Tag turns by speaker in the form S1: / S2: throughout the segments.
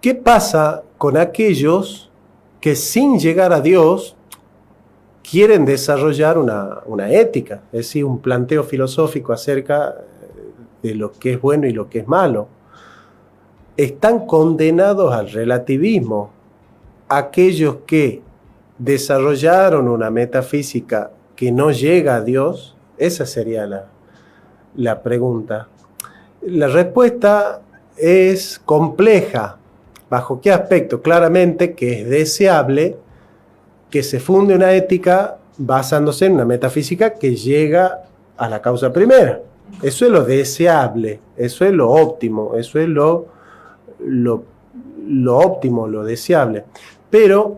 S1: ¿Qué pasa con aquellos que sin llegar a Dios quieren desarrollar una ética? Es decir, un planteo filosófico acerca de lo que es bueno y lo que es malo. Están condenados al relativismo. Aquellos que desarrollaron una metafísica que no llega a Dios, esa sería la pregunta. La respuesta es compleja. ¿Bajo qué aspecto? Claramente que es deseable que se funde una ética basándose en una metafísica que llega a la causa primera. Eso es lo deseable, eso es lo óptimo, eso es lo óptimo, lo deseable. Pero,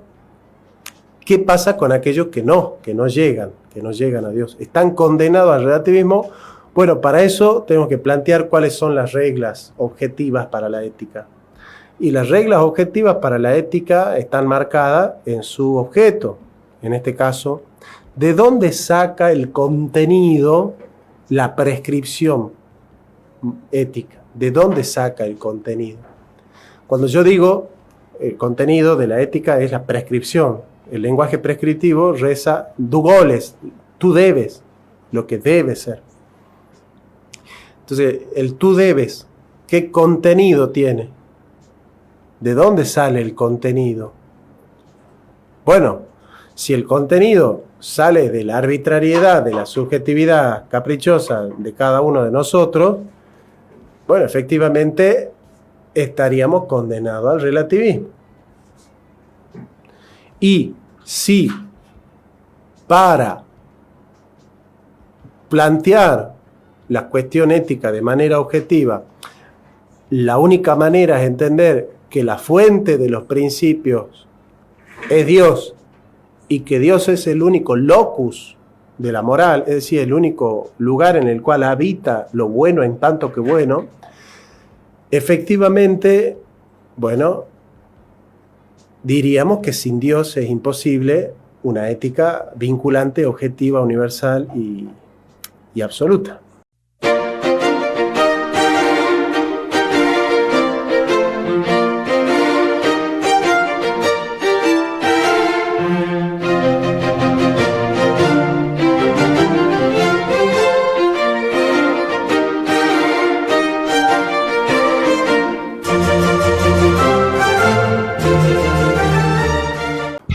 S1: ¿qué pasa con aquellos que no llegan a Dios? Están condenados al relativismo. Bueno, para eso tenemos que plantear cuáles son las reglas objetivas para la ética. Y las reglas objetivas para la ética están marcadas en su objeto. En este caso, ¿de dónde saca el contenido la prescripción ética? ¿De dónde saca el contenido? Cuando yo digo el contenido de la ética es la prescripción. El lenguaje prescriptivo reza du goles, tú debes, lo que debe ser. Entonces, el tú debes, ¿qué contenido tiene? ¿De dónde sale el contenido? Bueno, si el contenido sale de la arbitrariedad, de la subjetividad caprichosa de cada uno de nosotros, bueno, efectivamente estaríamos condenados al relativismo. Y si para plantear la cuestión ética de manera objetiva, la única manera es entender que la fuente de los principios es Dios y que Dios es el único locus de la moral, es decir, el único lugar en el cual habita lo bueno en tanto que bueno, efectivamente, bueno, diríamos que sin Dios es imposible una ética vinculante, objetiva, universal y absoluta.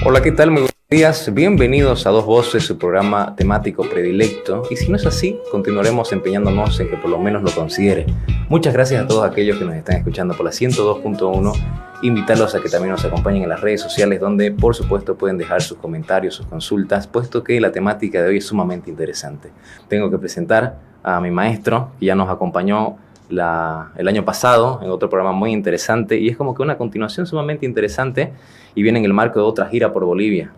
S2: Hola, ¿qué tal? Muy buenos días. Bienvenidos a Dos Voces, su programa temático predilecto. Y si no es así, continuaremos empeñándonos en que por lo menos lo considere. Muchas gracias a todos aquellos que nos están escuchando por la 102.1. Invitarlos a que también nos acompañen en las redes sociales, donde por supuesto pueden dejar sus comentarios, sus consultas, puesto que la temática de hoy es sumamente interesante. Tengo que presentar a mi maestro, que ya nos acompañó el año pasado en otro programa muy interesante, y es como que una continuación sumamente interesante, y viene en el marco de otra gira por Bolivia.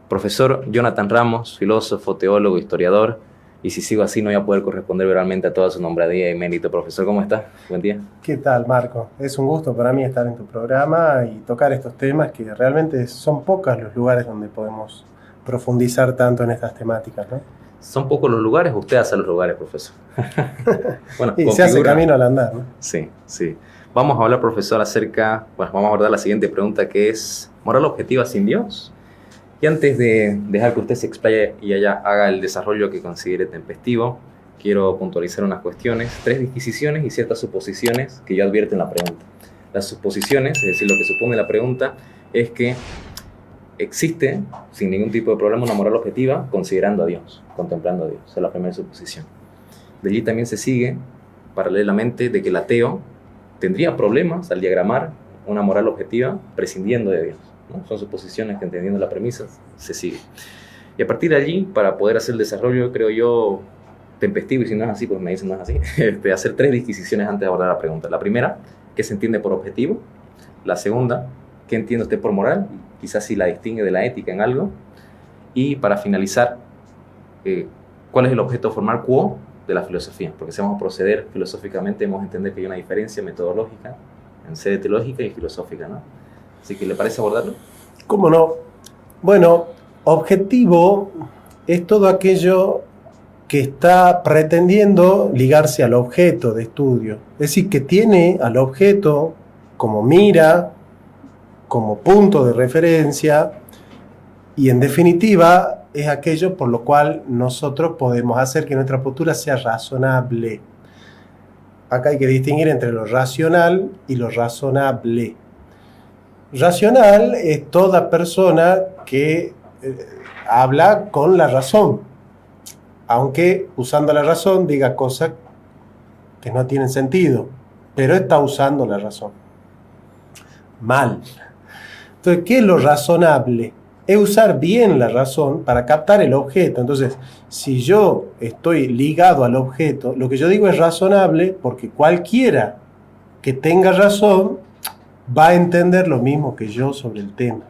S2: Profesor Jonathan Ramos, filósofo, teólogo, historiador, y si sigo así no voy a poder corresponder verbalmente a toda su nombradía y mérito. Profesor, ¿cómo está? Buen día.
S1: ¿Qué tal, Marco? Es un gusto para mí estar en tu programa y tocar estos temas que realmente son pocos los lugares donde podemos profundizar tanto en estas temáticas, ¿no?
S2: Son pocos los lugares, usted hace los lugares, profesor.
S1: Bueno, y se hace camino al andar, ¿no?
S2: Sí, sí. Vamos a hablar, profesor, vamos a abordar la siguiente pregunta, que es ¿moral objetiva sin Dios? Y antes de dejar que usted se explaye y haga el desarrollo que considere tempestivo, quiero puntualizar unas cuestiones, 3 disquisiciones y ciertas suposiciones que yo advierto en la pregunta. Las suposiciones, es decir, lo que supone la pregunta, es que existe, sin ningún tipo de problema, una moral objetiva considerando a Dios, contemplando a Dios. Esa es la primera suposición. De allí también se sigue, paralelamente, de que el ateo tendría problemas al diagramar una moral objetiva prescindiendo de Dios, ¿no? Son suposiciones que, entendiendo la premisa, se sigue. Y a partir de allí, para poder hacer el desarrollo, creo yo, tempestivo, y si no es así, pues me dicen no es así, hacer 3 disquisiciones antes de abordar la pregunta. La primera, ¿qué se entiende por objetivo? La segunda, ¿qué entiende usted por moral? Quizás si la distingue de la ética en algo. Y para finalizar, ¿cuál es el objeto formal quo de la filosofía? Porque si vamos a proceder filosóficamente, debemos entender que hay una diferencia metodológica en sede teológica y filosófica, ¿no? Así que, ¿le parece abordarlo?
S1: ¿Cómo no? Bueno, objetivo es todo aquello que está pretendiendo ligarse al objeto de estudio. Es decir, que tiene al objeto como mira, como punto de referencia y en definitiva es aquello por lo cual nosotros podemos hacer que nuestra postura sea razonable. Acá hay que distinguir entre lo racional y lo razonable. Racional es toda persona que habla con la razón, aunque usando la razón diga cosas que no tienen sentido, pero está usando la razón. Mal. Entonces, ¿qué es lo razonable? Es usar bien la razón para captar el objeto. Entonces, si yo estoy ligado al objeto, lo que yo digo es razonable porque cualquiera que tenga razón va a entender lo mismo que yo sobre el tema,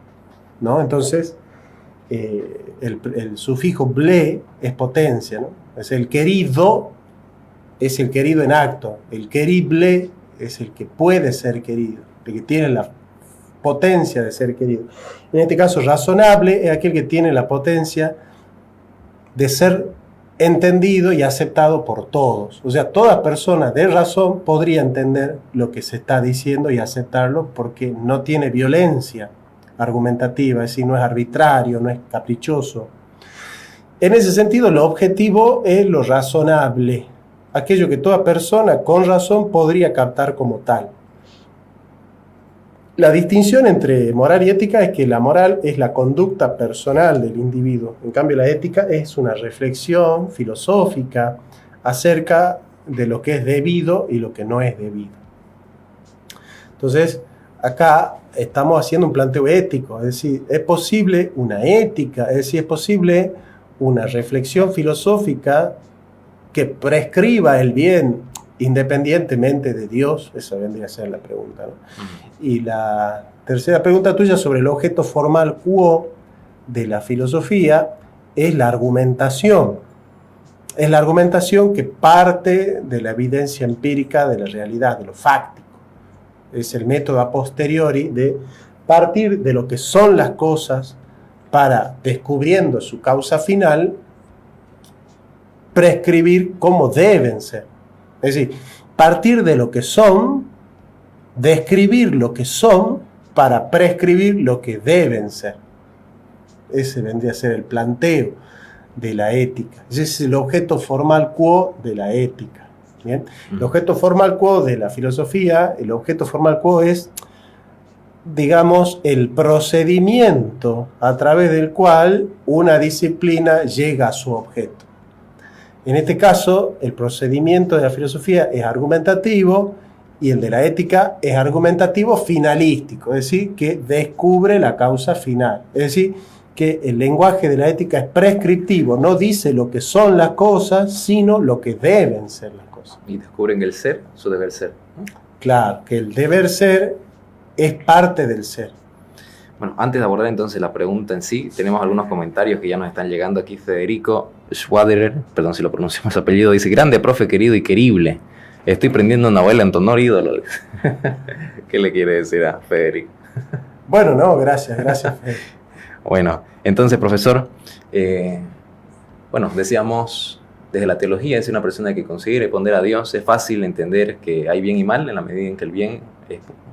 S1: ¿no? Entonces, el sufijo ble es potencia, ¿no? Es el querido en acto. El querible es el que puede ser querido, el que tiene la potencia de ser querido. En este caso, razonable es aquel que tiene la potencia de ser entendido y aceptado por todos. O sea, toda persona de razón podría entender lo que se está diciendo y aceptarlo porque no tiene violencia argumentativa, es decir, no es arbitrario, no es caprichoso. En ese sentido, lo objetivo es lo razonable, aquello que toda persona con razón podría captar como tal. La distinción entre moral y ética es que la moral es la conducta personal del individuo. En cambio, la ética es una reflexión filosófica acerca de lo que es debido y lo que no es debido. Entonces, acá estamos haciendo un planteo ético, es decir, es posible una ética, es decir, es posible una reflexión filosófica que prescriba el bien independientemente de Dios. Esa vendría a ser la pregunta, ¿no? Y la tercera pregunta tuya sobre el objeto formal quo de la filosofía es la argumentación. Es la argumentación que parte de la evidencia empírica de la realidad, de lo fáctico. Es el método a posteriori de partir de lo que son las cosas para, descubriendo su causa final, prescribir cómo deben ser. Es decir, partir de lo que son, describir lo que son para prescribir lo que deben ser. Ese vendría a ser el planteo de la ética. Ese es el objeto formal quo de la ética. ¿Bien? El objeto formal quo de la filosofía, el objeto formal quo es, digamos, el procedimiento a través del cual una disciplina llega a su objeto. En este caso, el procedimiento de la filosofía es argumentativo y el de la ética es argumentativo finalístico, es decir, que descubre la causa final. Es decir, que el lenguaje de la ética es prescriptivo, no dice lo que son las cosas, sino lo que deben ser las cosas.
S2: Y descubren el ser, su deber ser, ¿no?
S1: Claro, que el deber ser es parte del ser.
S2: Bueno, antes de abordar entonces la pregunta en sí, tenemos algunos comentarios que ya nos están llegando aquí. Federico Schwaderer, perdón si lo pronuncio mal su apellido, dice: grande profe, querido y querible. Estoy prendiendo una abuela en tu honor, ídolo. ¿Qué le quiere decir a Federico?
S1: Bueno, no, gracias, Federico.
S2: Bueno, entonces, profesor, bueno, decíamos, desde la teología, es una persona que considera y pondera a Dios. Es fácil entender que hay bien y mal en la medida en que el bien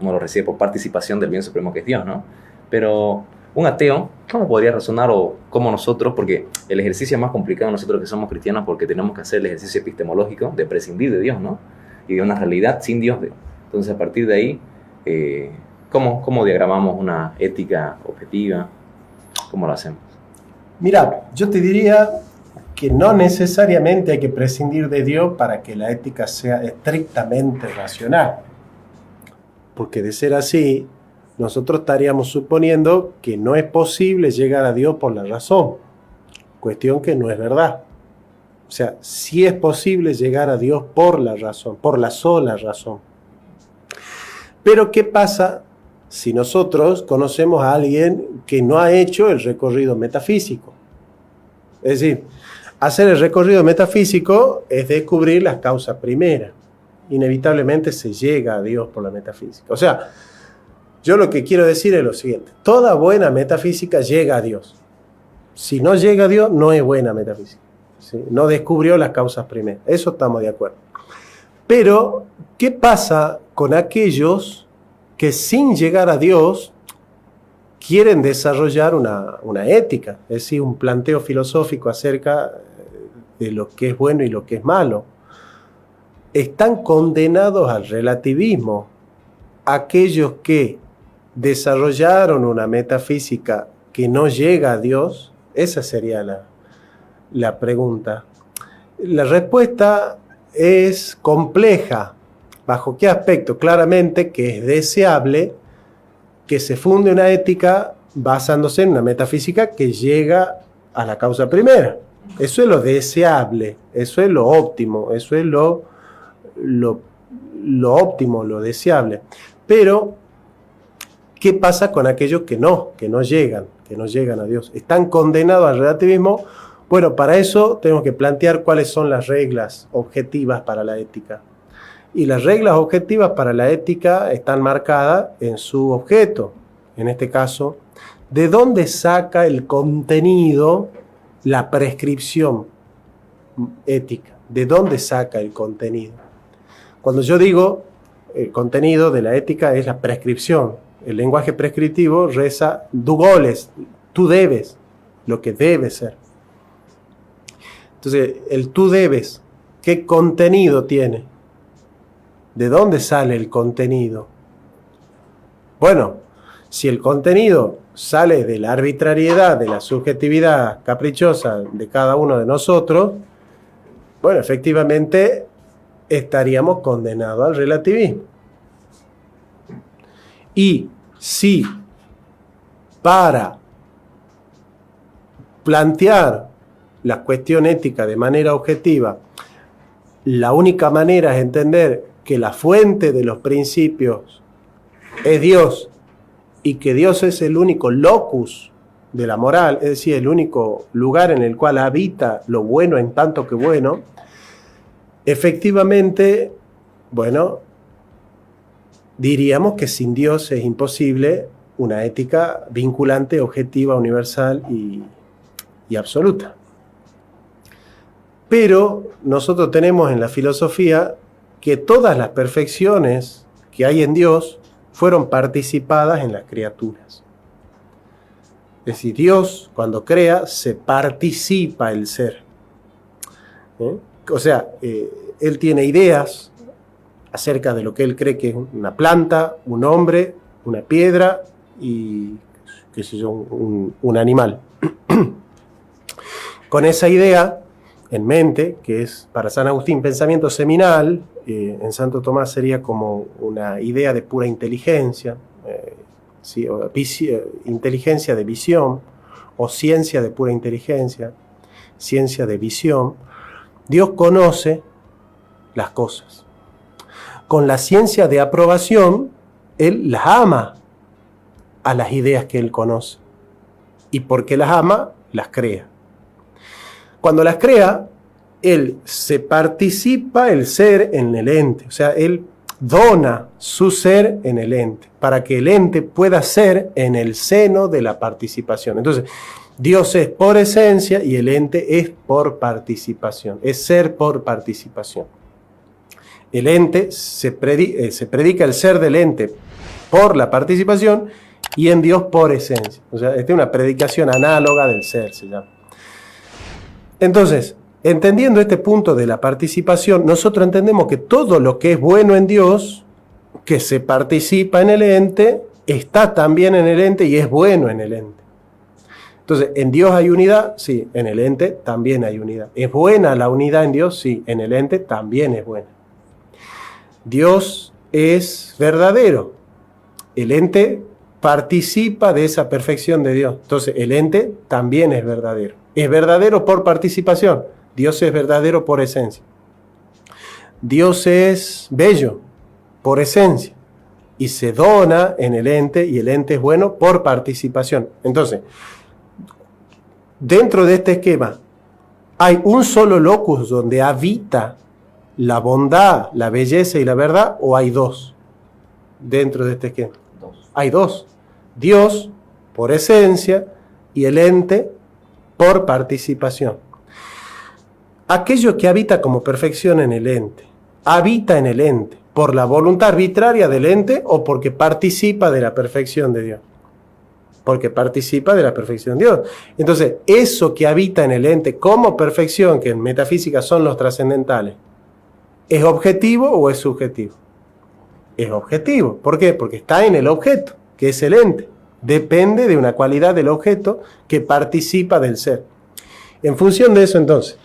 S2: uno lo recibe por participación del bien supremo que es Dios, ¿no? Pero un ateo, ¿cómo podría razonar o cómo nosotros? Porque el ejercicio es más complicado nosotros que somos cristianos porque tenemos que hacer el ejercicio epistemológico de prescindir de Dios, ¿no? Y de una realidad sin Dios. Entonces, a partir de ahí, ¿cómo diagramamos una ética objetiva? ¿Cómo lo hacemos?
S1: Mira, yo te diría que no necesariamente hay que prescindir de Dios para que la ética sea estrictamente racional. Porque de ser así, nosotros estaríamos suponiendo que no es posible llegar a Dios por la razón. Cuestión que no es verdad. O sea, sí es posible llegar a Dios por la razón, por la sola razón. Pero ¿qué pasa si nosotros conocemos a alguien que no ha hecho el recorrido metafísico? Es decir, hacer el recorrido metafísico es descubrir las causas primeras. Inevitablemente se llega a Dios por la metafísica. O sea, yo lo que quiero decir es lo siguiente: toda buena metafísica llega a Dios. Si no llega a Dios, no es buena metafísica. ¿Sí? No descubrió las causas primeras. Eso estamos de acuerdo. Pero, ¿qué pasa con aquellos que sin llegar a Dios quieren desarrollar una ética, es decir, un planteo filosófico acerca de lo que es bueno y lo que es malo. Están condenados al relativismo aquellos que desarrollaron una metafísica que no llega a Dios. Esa sería la pregunta. La respuesta es compleja. ¿Bajo qué aspecto? Claramente que es deseable que se funde una ética basándose en una metafísica que llega a la causa primera. Eso es lo deseable, eso es lo óptimo, eso es lo óptimo, lo deseable. Pero, ¿qué pasa con aquellos que no llegan a Dios? ¿Están condenados al relativismo? Bueno, para eso tenemos que plantear cuáles son las reglas objetivas para la ética. Y las reglas objetivas para la ética están marcadas en su objeto. En este caso, ¿de dónde saca el contenido la prescripción ética? ¿De dónde saca el contenido? Cuando yo digo el contenido de la ética es la prescripción. El lenguaje prescriptivo reza du goles, tú debes, lo que debe ser. Entonces, el tú debes, ¿qué contenido tiene? ¿De dónde sale el contenido? Bueno, si el contenido sale de la arbitrariedad, de la subjetividad caprichosa de cada uno de nosotros, bueno, efectivamente estaríamos condenados al relativismo. Y si para plantear la cuestión ética de manera objetiva, la única manera es entender que la fuente de los principios es Dios y que Dios es el único locus de la moral, es decir, el único lugar en el cual habita lo bueno en tanto que bueno, efectivamente, bueno, diríamos que sin Dios es imposible una ética vinculante, objetiva, universal y absoluta. Pero nosotros tenemos en la filosofía que todas las perfecciones que hay en Dios fueron participadas en las criaturas. Es decir, Dios cuando crea se participa el ser. O sea, Él tiene ideas acerca de lo que Él cree que es una planta, un hombre, una piedra y, qué sé yo, un animal. Con esa idea en mente, que es para San Agustín pensamiento seminal, en Santo Tomás sería como una idea de pura inteligencia, ¿sí? Inteligencia de visión, o ciencia de pura inteligencia, ciencia de visión. Dios conoce las cosas. Con la ciencia de aprobación, Él las ama a las ideas que Él conoce. Y porque las ama, las crea. Cuando las crea, Él se participa el ser en el ente. O sea, Él dona su ser en el ente, para que el ente pueda ser en el seno de la participación. Entonces, Dios es por esencia y el ente es por participación. Es ser por participación. El ente se predica el ser del ente por la participación y en Dios por esencia. O sea, esta es una predicación análoga del ser, se llama. Entonces, entendiendo este punto de la participación, nosotros entendemos que todo lo que es bueno en Dios, que se participa en el ente, está también en el ente y es bueno en el ente. Entonces, ¿en Dios hay unidad? Sí, en el ente también hay unidad. ¿Es buena la unidad en Dios? Sí, en el ente también es buena. Dios es verdadero. El ente participa de esa perfección de Dios. Entonces, el ente también es verdadero. Es verdadero por participación. Dios es verdadero por esencia. Dios es bello por esencia y se dona en el ente y el ente es bueno por participación. Entonces, dentro de este esquema hay un solo locus donde habita la bondad, la belleza y la verdad, o hay dos dentro de este esquema. Hay dos. Dios por esencia y el ente por participación. Aquello que habita como perfección en el ente, habita en el ente por la voluntad arbitraria del ente o porque participa de la perfección de Dios. porque participa de la perfección de Dios. Entonces, eso que habita en el ente como perfección, que en metafísica son los trascendentales, ¿es objetivo o es subjetivo? Es objetivo. ¿Por qué? Porque está en el objeto, que es el ente. Depende de una cualidad del objeto que participa del ser. En función de eso, entonces,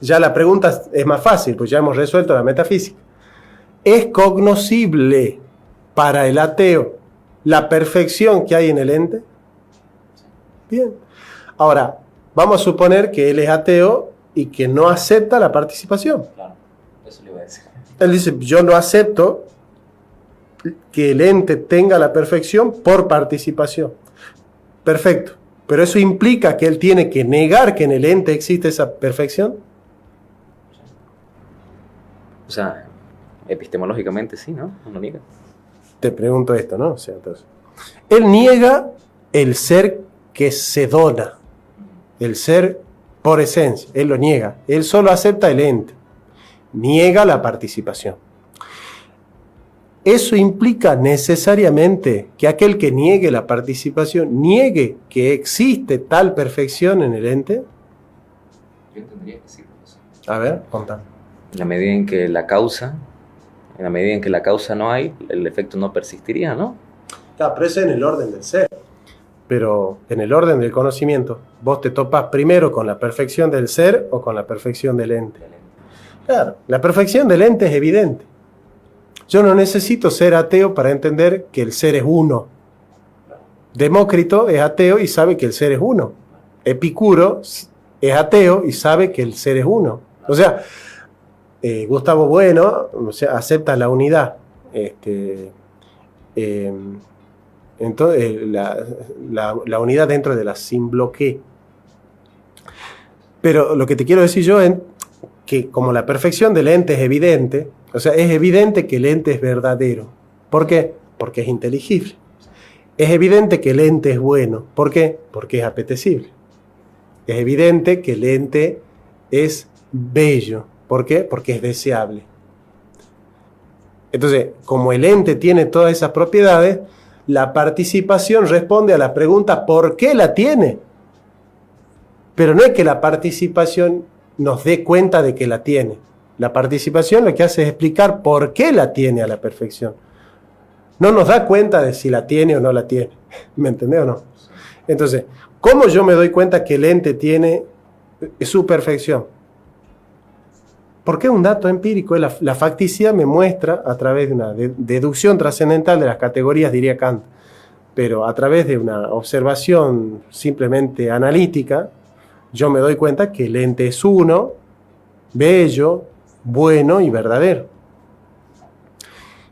S1: ya la pregunta es más fácil, pues ya hemos resuelto la metafísica. ¿Es cognoscible para el ateo la perfección que hay en el ente? Bien. Ahora, vamos a suponer que él es ateo y que no acepta la participación.
S2: Claro, eso le iba a decir.
S1: Él dice, yo no acepto que el ente tenga la perfección por participación. Perfecto. Pero eso implica que él tiene que negar que en el ente existe esa perfección.
S2: O sea, epistemológicamente sí, ¿no? Uno niega.
S1: Te pregunto esto, ¿no? O sea, entonces, él niega el ser que se dona, el ser por esencia, él lo niega. Él solo acepta el ente, niega la participación. Eso implica necesariamente que aquel que niegue la participación, niegue que existe tal perfección en el ente.
S2: Yo entendería que sí, profesor.
S1: A ver, contame.
S2: En la medida en que la causa no hay, el efecto no persistiría, ¿no?
S1: Claro, pero eso es en el orden del ser. Pero en el orden del conocimiento, vos te topas primero con la perfección del ser o con la perfección del ente. Claro, la perfección del ente es evidente. Yo no necesito ser ateo para entender que el ser es uno. Demócrito es ateo y sabe que el ser es uno. Epicuro es ateo y sabe que el ser es uno. O sea, Gustavo Bueno, o sea, acepta la unidad. Entonces, la unidad dentro de la sin bloque. Pero lo que te quiero decir yo es que como la perfección del ente es evidente, o sea, es evidente que el ente es verdadero. ¿Por qué? Porque es inteligible. Es evidente que el ente es bueno. ¿Por qué? Porque es apetecible. Es evidente que el ente es bello. ¿Por qué? Porque es deseable. Entonces, como el ente tiene todas esas propiedades, la participación responde a la pregunta ¿por qué la tiene? Pero no es que la participación nos dé cuenta de que la tiene. La participación lo que hace es explicar por qué la tiene a la perfección. No nos da cuenta de si la tiene o no la tiene. ¿Me entendés o no? Entonces, ¿cómo yo me doy cuenta que el ente tiene su perfección? Porque es un dato empírico. La facticidad me muestra a través de una deducción trascendental de las categorías, diría Kant, pero a través de una observación simplemente analítica, yo me doy cuenta que el ente es uno, bello, bueno y verdadero.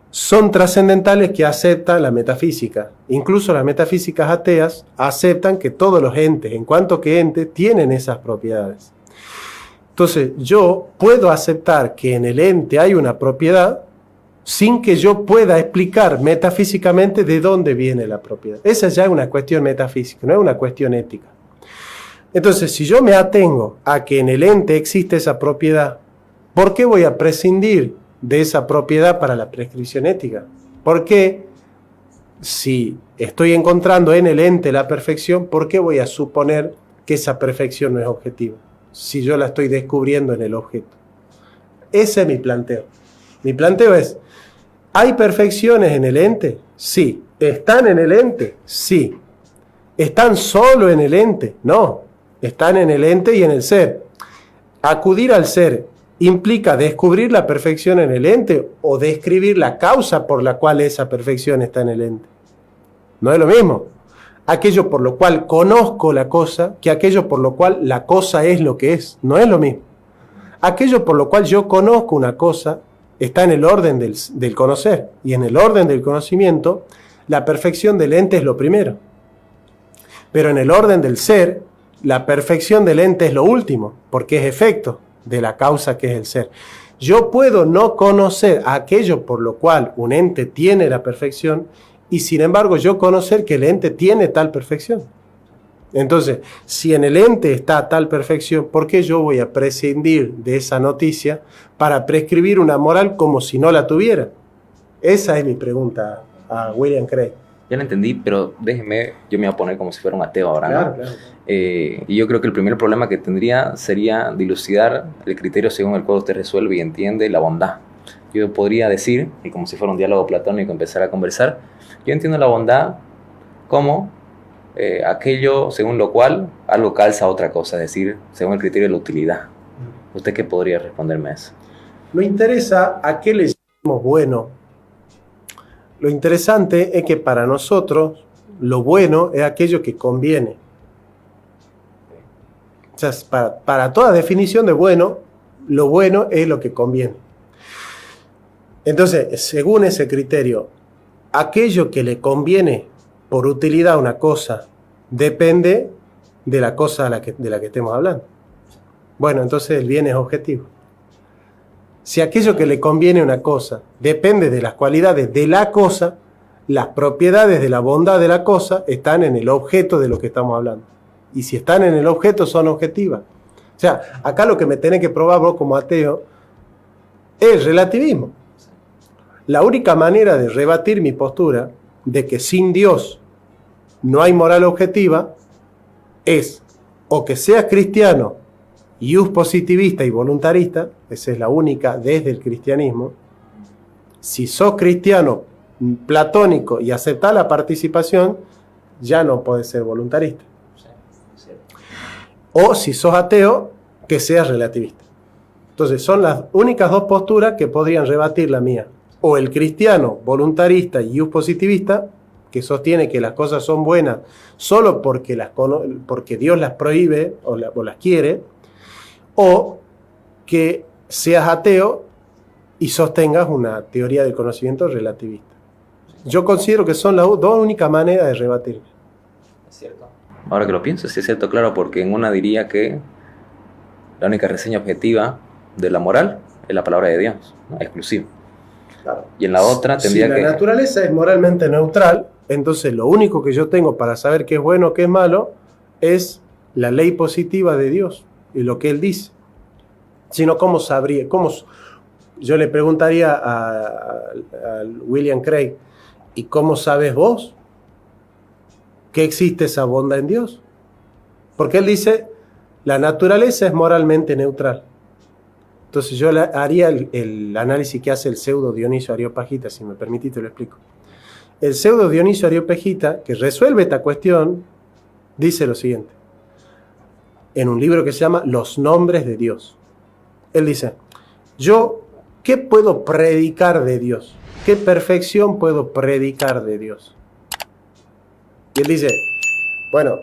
S1: Son trascendentales que aceptan la metafísica. Incluso las metafísicas ateas aceptan que todos los entes, en cuanto que entes, tienen esas propiedades. Entonces, yo puedo aceptar que en el ente hay una propiedad sin que yo pueda explicar metafísicamente de dónde viene la propiedad. Esa ya es una cuestión metafísica, no es una cuestión ética. Entonces, si yo me atengo a que en el ente existe esa propiedad, ¿por qué voy a prescindir de esa propiedad para la prescripción ética? Porque si estoy encontrando en el ente la perfección, ¿por qué voy a suponer que esa perfección no es objetiva? Si yo la estoy descubriendo en el objeto. Ese es mi planteo. Mi planteo es, ¿hay perfecciones en el ente? Sí. ¿Están en el ente? Sí. ¿Están solo en el ente? No. Están en el ente y en el ser. Acudir al ser implica descubrir la perfección en el ente o describir la causa por la cual esa perfección está en el ente. No es lo mismo aquello por lo cual conozco la cosa que aquello por lo cual la cosa es lo que es. No es lo mismo. Aquello por lo cual yo conozco una cosa está en el orden del conocer, y en el orden del conocimiento la perfección del ente es lo primero. Pero en el orden del ser, la perfección del ente es lo último, porque es efecto de la causa que es el ser. Yo puedo no conocer aquello por lo cual un ente tiene la perfección, y sin embargo yo conocer que el ente tiene tal perfección. Entonces, si en el ente está tal perfección, ¿por qué yo voy a prescindir de esa noticia para prescribir una moral como si no la tuviera? Esa es mi pregunta a William Craig.
S2: Ya lo entendí, pero déjeme, yo me voy a poner como si fuera un ateo ahora,
S1: Claro,
S2: ¿no?
S1: claro.
S2: Y yo creo que el primer problema que tendría sería dilucidar el criterio según el cual usted resuelve y entiende la bondad. Yo podría decir, y como si fuera un diálogo platónico, empezar a conversar, yo entiendo la bondad como aquello según lo cual algo calza a otra cosa, es decir, según el criterio de la utilidad. ¿Usted qué podría responderme a eso?
S1: No interesa a qué le llamamos bueno. Lo interesante es que para nosotros lo bueno es aquello que conviene. O sea, para toda definición de bueno, lo bueno es lo que conviene. Entonces, según ese criterio, aquello que le conviene por utilidad a una cosa depende de la cosa de la que estemos hablando. Bueno, entonces el bien es objetivo. Si aquello que le conviene a una cosa depende de las cualidades de la cosa, las propiedades de la bondad de la cosa están en el objeto de lo que estamos hablando. Y si están en el objeto, son objetivas. O sea, acá lo que me tenés que probar vos como ateo es el relativismo. La única manera de rebatir mi postura de que sin Dios no hay moral objetiva es o que seas cristiano ius positivista y voluntarista, esa es la única desde el cristianismo. Si sos cristiano platónico y aceptás la participación, ya no podés ser voluntarista. O si sos ateo, que seas relativista. Entonces son las únicas dos posturas que podrían rebatir la mía. O el cristiano voluntarista y ius positivista, que sostiene que las cosas son buenas solo porque Dios las prohíbe o las quiere, o que seas ateo y sostengas una teoría del conocimiento relativista. Yo considero que son las dos únicas maneras de rebatirme.
S2: Es cierto. Ahora que lo pienso, sí es cierto, claro, porque en una diría que la única reseña objetiva de la moral es la palabra de Dios, ¿no? Exclusiva.
S1: Claro.
S2: Y en la otra tendría que...
S1: Si la naturaleza es moralmente neutral, entonces lo único que yo tengo para saber qué es bueno o qué es malo es la ley positiva de Dios y lo que Él dice. Sino, ¿cómo sabría? Yo le preguntaría a William Craig, ¿y cómo sabes vos que existe esa bondad en Dios? Porque él dice, la naturaleza es moralmente neutral. Entonces yo haría el análisis que hace el pseudo Dionisio Areopagita, si me permitís te lo explico. El pseudo Dionisio Areopagita, que resuelve esta cuestión, dice lo siguiente, en un libro que se llama Los nombres de Dios. Él dice, ¿qué puedo predicar de Dios? ¿Qué perfección puedo predicar de Dios? Y él dice, bueno,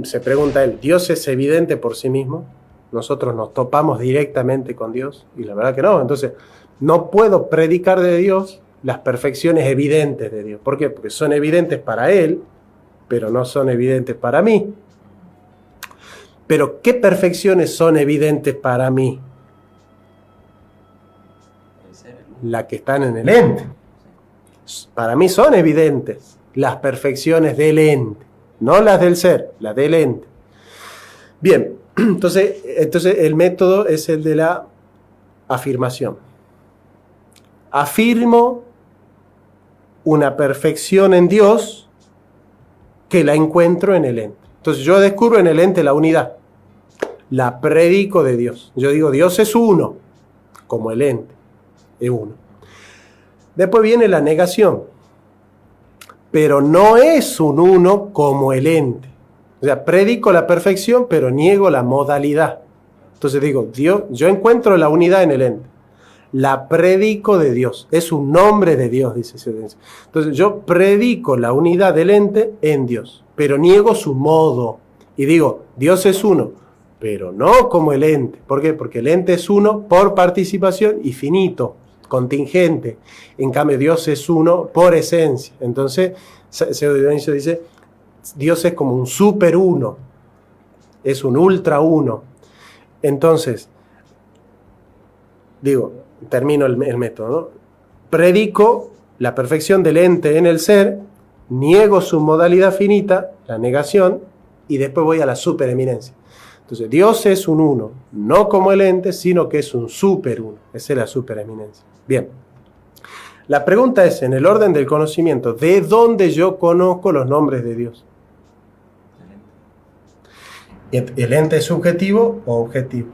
S1: se pregunta él, ¿Dios es evidente por sí mismo? Nosotros nos topamos directamente con Dios, y la verdad que no. Entonces, no puedo predicar de Dios las perfecciones evidentes de Dios. ¿Por qué? Porque son evidentes para Él, pero no son evidentes para mí. Pero, ¿qué perfecciones son evidentes para mí? Las que están en el ente. Para mí son evidentes las perfecciones del ente, no las del ser, las del ente. Bien, entonces el método es el de la afirmación. Afirmo una perfección en Dios que la encuentro en el ente. Entonces yo descubro en el ente la unidad, la predico de Dios. Yo digo, Dios es uno, como el ente es uno. Después viene la negación, pero no es un uno como el ente. O sea, predico la perfección, pero niego la modalidad. Entonces digo, Dios, yo encuentro la unidad en el ente. La predico de Dios. Es un nombre de Dios, dice Sentencia. Entonces yo predico la unidad del ente en Dios, pero niego su modo. Y digo, Dios es uno, pero no como el ente. ¿Por qué? Porque el ente es uno por participación y finito, contingente. En cambio, Dios es uno por esencia. Entonces, Pseudo Dionisio dice, Dios es como un super uno, es un ultra uno. Entonces, termino el método, ¿no? Predico la perfección del ente en el ser, niego su modalidad finita, la negación, y después voy a la supereminencia. Entonces, Dios es un uno, no como el ente, sino que es un super uno. Esa es la supereminencia. Bien. La pregunta es, en el orden del conocimiento, ¿de dónde yo conozco los nombres de Dios? ¿El ente es subjetivo o objetivo?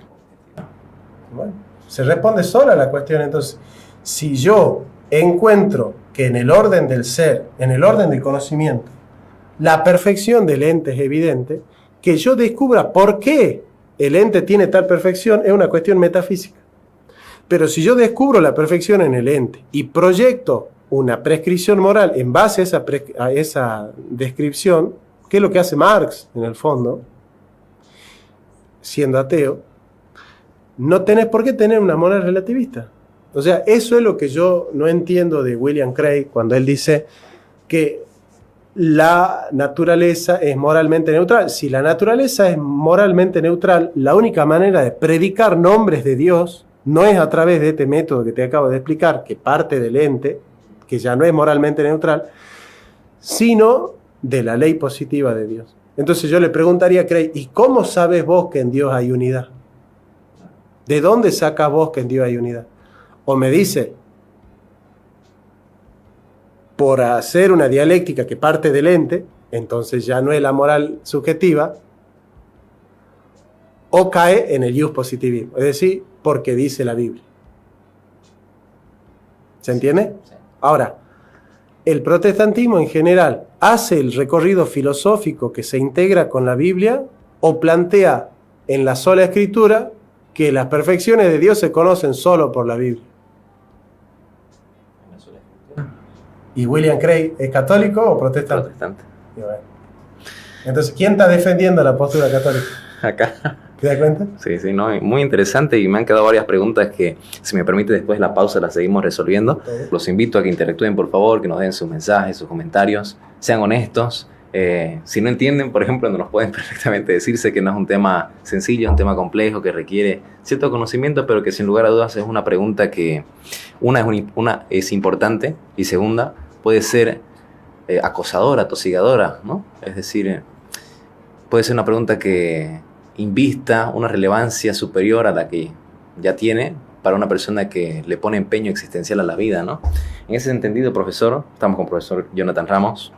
S1: Bueno, se responde sola la cuestión. Entonces, si yo encuentro que en el orden del ser, en el orden del conocimiento, la perfección del ente es evidente, que yo descubra por qué el ente tiene tal perfección es una cuestión metafísica. Pero si yo descubro la perfección en el ente y proyecto una prescripción moral en base a esa descripción, que es lo que hace Marx en el fondo, siendo ateo, no tenés por qué tener una moral relativista. O sea, eso es lo que yo no entiendo de William Craig cuando él dice que la naturaleza es moralmente neutral. Si la naturaleza es moralmente neutral, la única manera de predicar nombres de Dios no es a través de este método que te acabo de explicar, que parte del ente, que ya no es moralmente neutral, sino de la ley positiva de Dios. Entonces yo le preguntaría a Craig, ¿y cómo sabes vos que en Dios hay unidad? ¿De dónde sacas vos que en Dios hay unidad? O me dice, por hacer una dialéctica que parte del ente, entonces ya no es la moral subjetiva, o cae en el ius positivismo, es decir, porque dice la Biblia. ¿Se entiende?
S2: Sí.
S1: Ahora, el protestantismo en general hace el recorrido filosófico que se integra con la Biblia o plantea en la sola escritura que las perfecciones de Dios se conocen solo por la Biblia. ¿Y William Craig es católico o protestante?
S2: Protestante.
S1: Y bueno. Entonces, ¿quién está defendiendo la postura católica?
S2: Acá.
S1: ¿Te das cuenta?
S2: Sí, sí, no, muy interesante y me han quedado varias preguntas que, si me permite, después de la pausa las seguimos resolviendo.
S1: Okay.
S2: Los invito a que interactúen, por favor, que nos den sus mensajes, sus comentarios, sean honestos. Si no entienden, por ejemplo, nos pueden perfectamente decirse que no es un tema sencillo, es un tema complejo que requiere cierto conocimiento, pero que sin lugar a dudas es una pregunta que una es importante y segunda puede ser acosadora, atosigadora, ¿no? Es decir, puede ser una pregunta que invista una relevancia superior a la que ya tiene para una persona que le pone empeño existencial a la vida, ¿no? En ese entendido, profesor, estamos con el profesor Jonathan Ramos.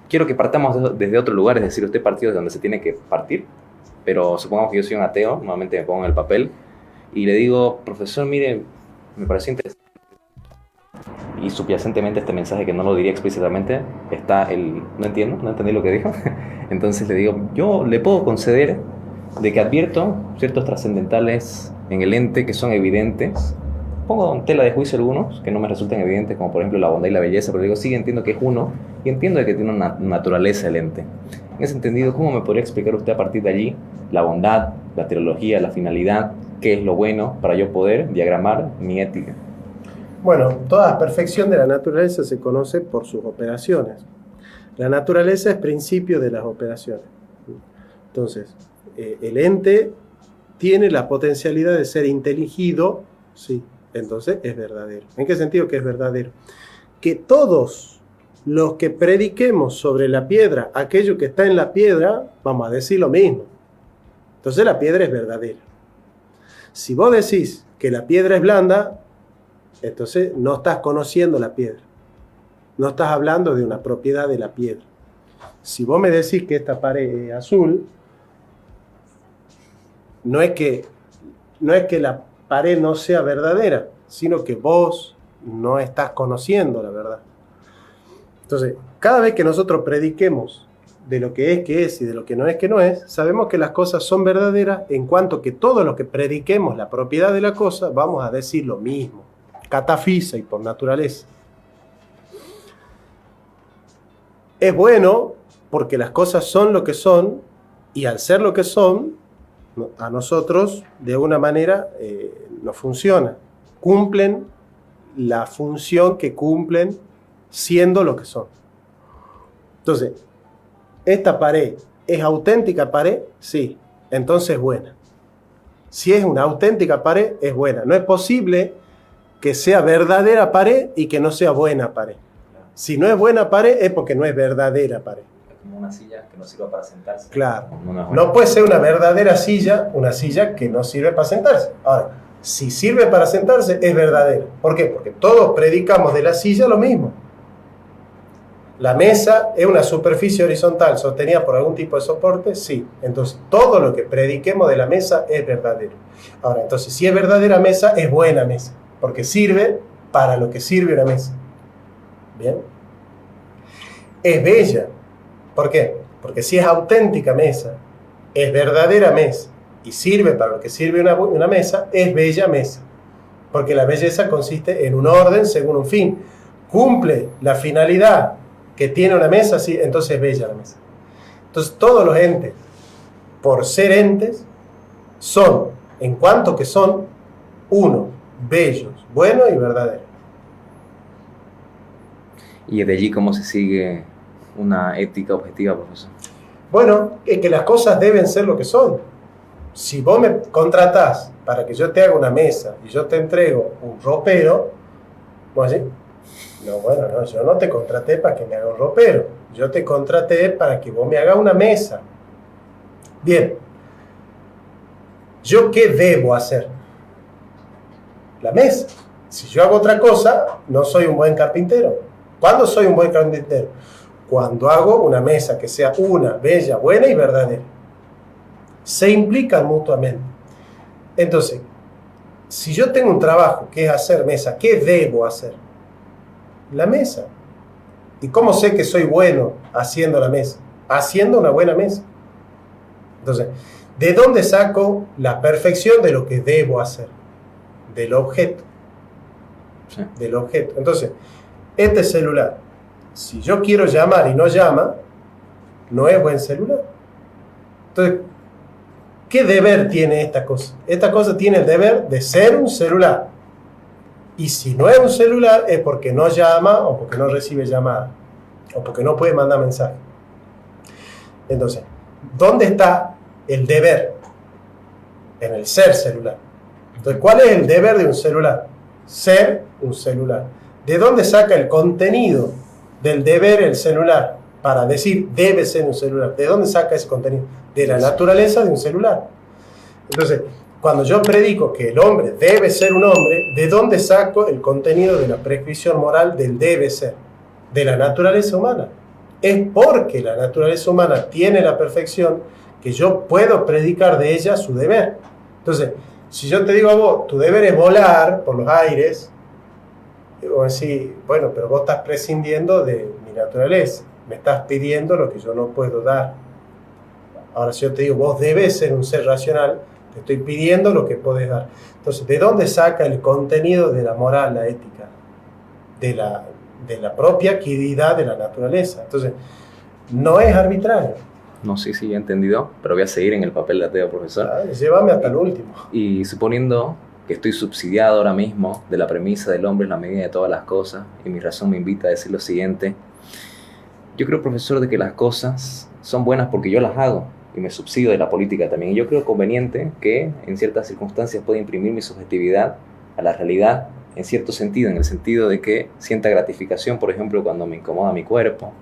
S2: Quiero que partamos desde otro lugar, es decir, usted partió desde donde se tiene que partir, pero supongamos que yo soy un ateo, nuevamente me pongo en el papel, y le digo, profesor, mire, me pareció interesante, y subyacentemente este mensaje que no lo diría explícitamente, está el, no entendí lo que dijo, entonces le digo, yo le puedo conceder de que advierto ciertos trascendentales en el ente que son evidentes. Pongo en tela de juicio algunos que no me resultan evidentes, como por ejemplo la bondad y la belleza, pero digo, sí, entiendo que es uno y entiendo de que tiene una naturaleza el ente. En ese entendido, ¿cómo me podría explicar usted a partir de allí la bondad, la teología, la finalidad, qué es lo bueno para yo poder diagramar mi ética?
S1: Bueno, toda perfección de la naturaleza se conoce por sus operaciones. La naturaleza es principio de las operaciones. Entonces, el ente tiene la potencialidad de ser inteligido, sí. Entonces es verdadero. ¿En qué sentido que es verdadero? Que todos los que prediquemos sobre la piedra, aquello que está en la piedra, vamos a decir lo mismo. Entonces la piedra es verdadera. Si vos decís que la piedra es blanda, entonces no estás conociendo la piedra. No estás hablando de una propiedad de la piedra. Si vos me decís que esta pared es azul, no es que la pared no sea verdadera, sino que vos no estás conociendo la verdad. Entonces, cada vez que nosotros prediquemos de lo que es y de lo que no es, sabemos que las cosas son verdaderas en cuanto que todo lo que prediquemos la propiedad de la cosa, vamos a decir lo mismo, catafisa y por naturaleza. Es bueno porque las cosas son lo que son y al ser lo que son, a nosotros de una manera nos funciona. Cumplen la función que cumplen siendo lo que son. Entonces, ¿esta pared es auténtica pared? Sí, entonces es buena. Si es una auténtica pared, es buena. No es posible que sea verdadera pared y que no sea buena pared. Si no es buena pared, es porque no es verdadera pared.
S2: Como una silla que no sirva para sentarse.
S1: Claro. No puede ser una verdadera silla, una silla que no sirve para sentarse. Ahora, Si sirve para sentarse, es verdadera. ¿Por qué? Porque todos predicamos de la silla lo mismo. ¿La mesa es una superficie horizontal sostenida por algún tipo de soporte? Sí. Entonces, todo lo que prediquemos de la mesa es verdadero. Ahora, entonces, si es verdadera mesa, es buena mesa, porque sirve para lo que sirve una mesa. ¿Bien? Es bella. ¿Por qué? Porque si es auténtica mesa, es verdadera mesa, y sirve para lo que sirve una mesa, es bella mesa. Porque la belleza consiste en un orden según un fin. Cumple la finalidad que tiene una mesa, sí, entonces es bella la mesa. Entonces todos los entes, por ser entes, son, en cuanto que son, uno, bellos, buenos y verdaderos.
S2: ¿Y de allí cómo se sigue una ética objetiva, profesor?
S1: Bueno, es que las cosas deben ser lo que son. Si vos me contratás para que yo te haga una mesa y yo te entrego un ropero, ¿vos decís? No, bueno, no, yo no te contraté para que me haga un ropero. Yo te contraté para que vos me hagas una mesa. Bien. ¿Yo qué debo hacer? La mesa. Si yo hago otra cosa, no soy un buen carpintero. ¿Cuándo soy un buen carpintero? Cuando hago una mesa que sea una, bella, buena y verdadera. Se implican mutuamente. Entonces, si yo tengo un trabajo que es hacer mesa, ¿qué debo hacer? La mesa. ¿Y cómo sé que soy bueno haciendo la mesa? Haciendo una buena mesa. Entonces, ¿de dónde saco la perfección de lo que debo hacer? Del objeto.
S2: Sí.
S1: Del objeto. Entonces, este celular, si yo quiero llamar y no llama, no es buen celular. Entonces, ¿qué deber tiene esta cosa? Esta cosa tiene el deber de ser un celular. Y si no es un celular, es porque no llama o porque no recibe llamada. O porque no puede mandar mensaje. Entonces, ¿dónde está el deber? En el ser celular. Entonces, ¿cuál es el deber de un celular? Ser un celular. ¿De dónde saca el contenido del deber el celular? Para decir, debe ser un celular. ¿De dónde saca ese contenido? De la naturaleza de un celular. Entonces, cuando yo predico que el hombre debe ser un hombre, ¿de dónde saco el contenido de la prescripción moral del debe ser? De la naturaleza humana. Es porque la naturaleza humana tiene la perfección que yo puedo predicar de ella su deber. Entonces, si yo te digo a vos, tu deber es volar por los aires, y vos decís, bueno, pero vos estás prescindiendo de mi naturaleza, me estás pidiendo lo que yo no puedo dar. Ahora, si yo te digo, vos debes ser un ser racional, te estoy pidiendo lo que podés dar. Entonces, ¿de dónde saca el contenido de la moral, la ética? De la propia equidad de la naturaleza. Entonces, no es arbitrario.
S2: No sé si he entendido, pero voy a seguir en el papel de ateo, profesor.
S1: Llévame hasta el último.
S2: Y suponiendo que estoy subsidiado ahora mismo de la premisa del hombre es la medida de todas las cosas, y mi razón me invita a decir lo siguiente, yo creo, profesor, de que las cosas son buenas porque yo las hago, y me subsidio de la política también. Y yo creo conveniente que en ciertas circunstancias pueda imprimir mi subjetividad a la realidad, en cierto sentido, en el sentido de que sienta gratificación, por ejemplo, cuando me incomoda mi cuerpo,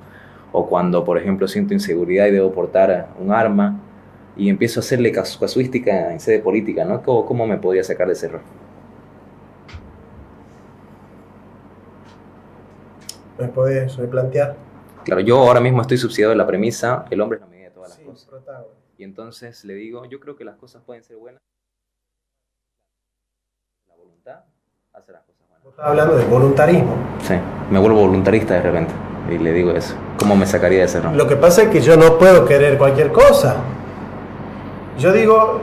S2: o cuando, por ejemplo, siento inseguridad y debo portar un arma, y empiezo a hacerle casuística en sede política, ¿no? ¿Cómo me podría sacar de ese error?
S1: ¿Me podés replantear?
S2: Claro, yo ahora mismo estoy subsidiado de la premisa, el hombre es la medida de todas las cosas.
S1: Protagonista.
S2: Y entonces le digo, yo creo que las cosas pueden ser buenas. La voluntad hace las cosas buenas.
S1: Estás hablando de voluntarismo.
S2: Sí, me vuelvo voluntarista de repente y le digo eso. ¿Cómo me sacaría de ese error?
S1: Lo que pasa es que yo no puedo querer cualquier cosa. Yo digo,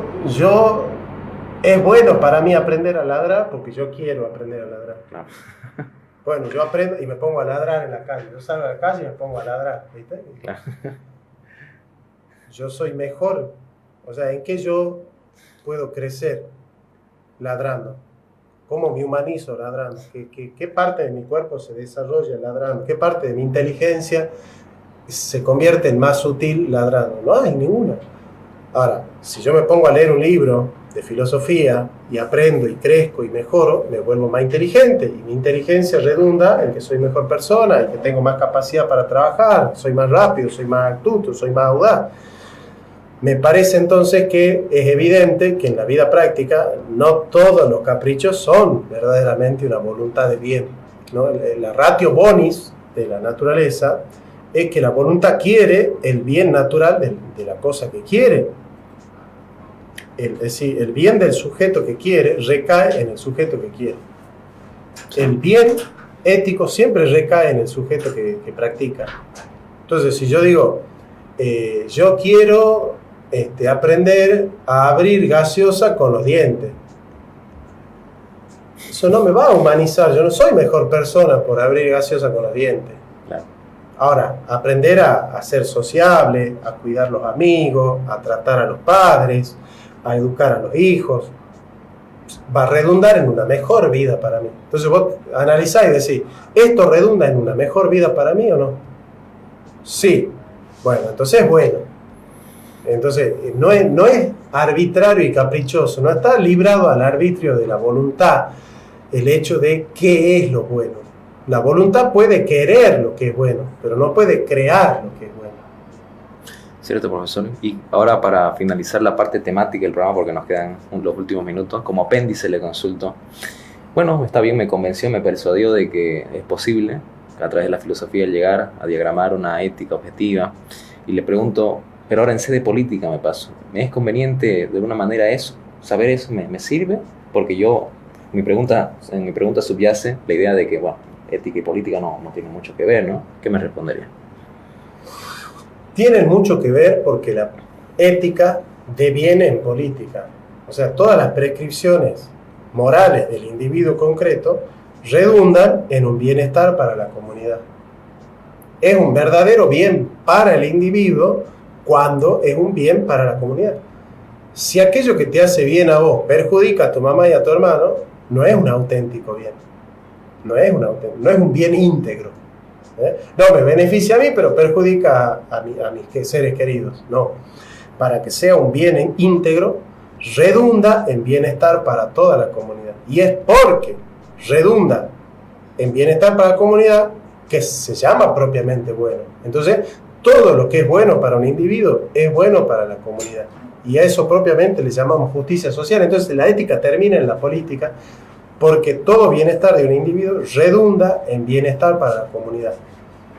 S1: es bueno para mí aprender a ladrar porque yo quiero aprender a ladrar.
S2: Claro.
S1: Bueno, yo aprendo y me pongo a ladrar en la calle. Yo salgo a la calle y me pongo a ladrar, ¿viste?
S2: Claro.
S1: Yo soy mejor. O sea, ¿en qué yo puedo crecer ladrando? ¿Cómo me humanizo ladrando? ¿Qué parte de mi cuerpo se desarrolla ladrando? ¿Qué parte de mi inteligencia se convierte en más sutil ladrando? No hay ninguna. Ahora, si yo me pongo a leer un libro de filosofía y aprendo y crezco y mejoro, me vuelvo más inteligente y mi inteligencia redunda en que soy mejor persona y que tengo más capacidad para trabajar, soy más rápido, soy más astuto, soy más audaz. Me parece entonces que es evidente que en la vida práctica no todos los caprichos son verdaderamente una voluntad de bien, ¿no? La ratio bonis de la naturaleza es que la voluntad quiere el bien natural de la cosa que quiere. Es decir, el bien del sujeto que quiere recae en el sujeto que quiere. El bien ético siempre recae en el sujeto que practica. Entonces, si yo digo, yo quiero aprender a abrir gaseosa con los dientes, eso no me va a humanizar. Yo no soy mejor persona por abrir gaseosa con los dientes.
S2: Claro.
S1: Ahora, aprender a ser sociable, a cuidar a los amigos, a tratar a los padres, a educar a los hijos, va a redundar en una mejor vida para mí. Entonces vos analizás y decís, ¿esto redunda en una mejor vida para mí o no? Sí. Bueno, entonces es bueno. Entonces no es arbitrario y caprichoso, no está librado al arbitrio de la voluntad el hecho de qué es lo bueno. La voluntad puede querer lo que es bueno, pero no puede crear lo que es bueno.
S2: Cierto, profesor. Y ahora, para finalizar la parte temática del programa, porque nos quedan los últimos minutos, como apéndice le consulto. Bueno, está bien, me convenció, me persuadió de que es posible a través de la filosofía llegar a diagramar una ética objetiva. Y le pregunto, pero ahora en sede política me paso, ¿me es conveniente de alguna manera eso? ¿Saber eso me sirve? Porque en mi pregunta subyace la idea de que, bueno, ética y política no tienen mucho que ver, ¿no? ¿Qué me respondería?
S1: Tienen mucho que ver porque la ética deviene en política. O sea, todas las prescripciones morales del individuo concreto redundan en un bienestar para la comunidad. Es un verdadero bien para el individuo cuando es un bien para la comunidad. Si aquello que te hace bien a vos perjudica a tu mamá y a tu hermano, no es un auténtico bien. No es un bien íntegro. No, me beneficia a mí, pero perjudica a mis seres queridos. No. Para que sea un bien íntegro, redunda en bienestar para toda la comunidad. Y es porque redunda en bienestar para la comunidad que se llama propiamente bueno. Entonces, todo lo que es bueno para un individuo es bueno para la comunidad. Y a eso propiamente le llamamos justicia social. Entonces, la ética termina en la política porque todo bienestar de un individuo redunda en bienestar para la comunidad.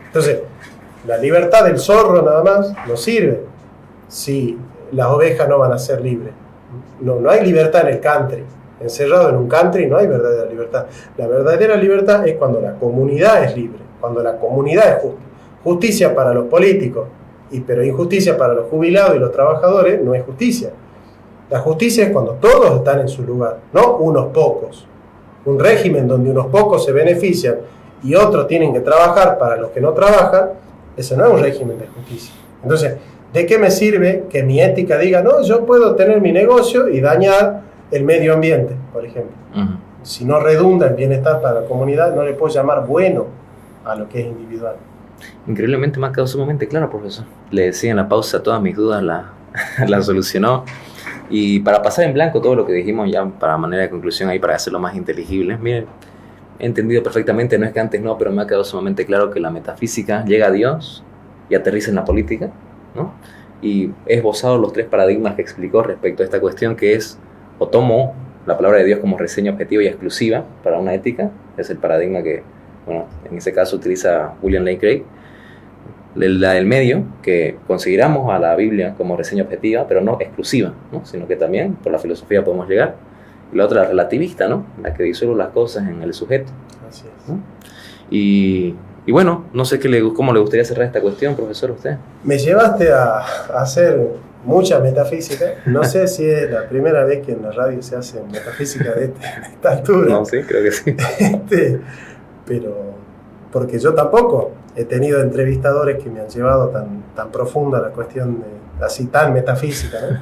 S1: Entonces, la libertad del zorro nada más no sirve si las ovejas no van a ser libres. No hay libertad en el country. Encerrado en un country no hay verdadera libertad. La verdadera libertad es cuando la comunidad es libre, cuando la comunidad es justa. Justicia para los políticos, pero injusticia para los jubilados y los trabajadores no es justicia. La justicia es cuando todos están en su lugar, no unos pocos. Un régimen donde unos pocos se benefician y otros tienen que trabajar para los que no trabajan, eso no es un régimen de justicia. Entonces, ¿de qué me sirve que mi ética diga, no, yo puedo tener mi negocio y dañar el medio ambiente, por ejemplo? Uh-huh. Si no redunda en bienestar para la comunidad, no le puedo llamar bueno a lo que es individual.
S2: Increíblemente me ha quedado sumamente claro, profesor. Le decía en la pausa, todas mis dudas la solucionó. Y para pasar en blanco todo lo que dijimos ya para manera de conclusión ahí, para hacerlo más inteligible, miren, he entendido perfectamente, no es que antes no, pero me ha quedado sumamente claro que la metafísica llega a Dios y aterriza en la política, ¿no? Y he esbozado los 3 paradigmas que explicó respecto a esta cuestión, que es, o tomo la palabra de Dios como reseña objetiva y exclusiva para una ética, es el paradigma que, bueno, en ese caso utiliza William Lane Craig. La del medio, que consideramos a la Biblia como reseña objetiva, pero no exclusiva, ¿no? Sino que también por la filosofía podemos llegar. Y la otra, la relativista, ¿no? La que disuelve las cosas en el sujeto.
S1: Así es.
S2: ¿No? Y bueno, no sé cómo le gustaría cerrar esta cuestión, profesor, a usted.
S1: Me llevaste a hacer mucha metafísica. No sé si es la primera vez que en la radio se hace metafísica de esta altura.
S2: No, sí, creo que sí.
S1: Pero porque yo tampoco he tenido entrevistadores que me han llevado tan profunda la cuestión así tan metafísica, ¿no?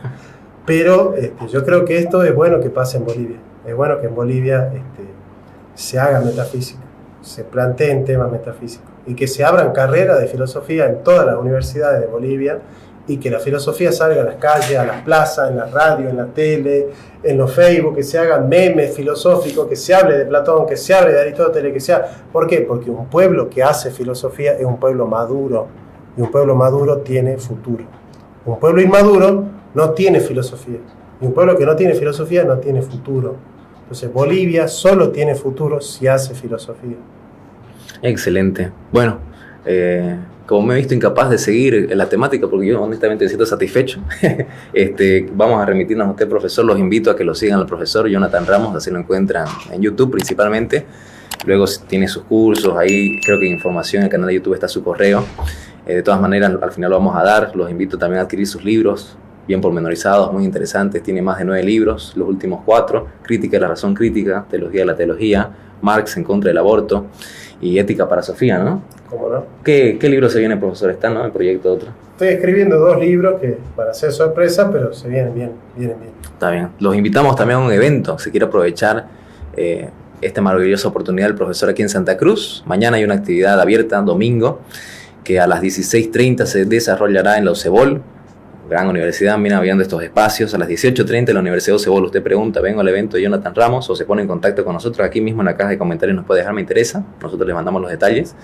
S1: Pero yo creo que esto es bueno que pase en Bolivia. Es bueno que en Bolivia se haga metafísica, se planteen temas metafísicos y que se abran carreras de filosofía en todas las universidades de Bolivia y que la filosofía salga a las calles, a las plazas, en la radio, en la tele, en los Facebook, que se hagan memes filosóficos, que se hable de Platón, que se hable de Aristóteles, que sea... ¿Por qué? Porque un pueblo que hace filosofía es un pueblo maduro y un pueblo maduro tiene futuro. Un pueblo inmaduro no tiene filosofía. Y un pueblo que no tiene filosofía no tiene futuro. Entonces Bolivia solo tiene futuro si hace filosofía.
S2: Excelente. Bueno, como me he visto incapaz de seguir la temática, porque yo honestamente me siento satisfecho, vamos a remitirnos a usted, profesor. Los invito a que lo sigan al profesor Jonathan Ramos, así lo encuentran en YouTube principalmente. Luego tiene sus cursos, ahí creo que información en el canal de YouTube está su correo. De todas maneras, al final lo vamos a dar. Los invito también a adquirir sus libros, bien pormenorizados, muy interesantes. Tiene más de 9 libros, los últimos 4, Crítica de la razón crítica, Teología de la teología, Marx en contra del aborto y Ética para Sofía, ¿no?
S1: ¿Cómo no?
S2: ¿Qué libro se viene, profesor? ¿Está, no? ¿El proyecto otro?
S1: Estoy escribiendo 2 libros que van a ser sorpresa, pero se vienen bien.
S2: Está bien. Los invitamos también a un evento, si quiere aprovechar esta maravillosa oportunidad del profesor aquí en Santa Cruz. Mañana hay una actividad abierta, domingo, que a las 16:30 se desarrollará en la UCEBOL, gran universidad, viene habiendo estos espacios. A las 18:30 en la Universidad UCEBOL usted pregunta, vengo al evento de Jonathan Ramos, o se pone en contacto con nosotros aquí mismo en la caja de comentarios, nos puede dejar me interesa, nosotros les mandamos los detalles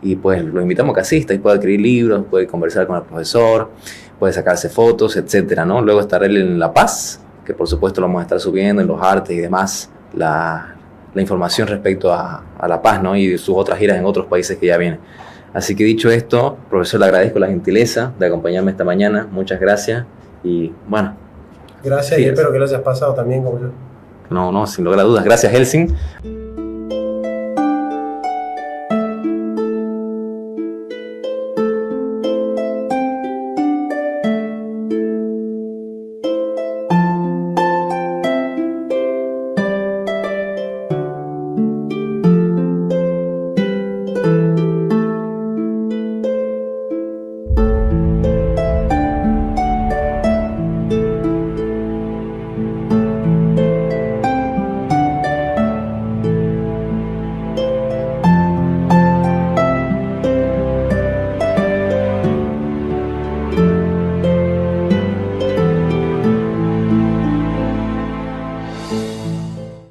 S2: y pues lo invitamos a que asista y pueda adquirir libros, puede conversar con el profesor, puede sacarse fotos, etcétera, ¿no? Luego estará él en La Paz, que por supuesto lo vamos a estar subiendo en los artes y demás, la información respecto a La Paz, ¿no? Y sus otras giras en otros países que ya vienen. Así que dicho esto, profesor, le agradezco la gentileza de acompañarme esta mañana. Muchas gracias y bueno.
S1: Gracias, y espero que lo hayas pasado también como yo.
S2: No, sin lugar a dudas. Gracias, Helsing.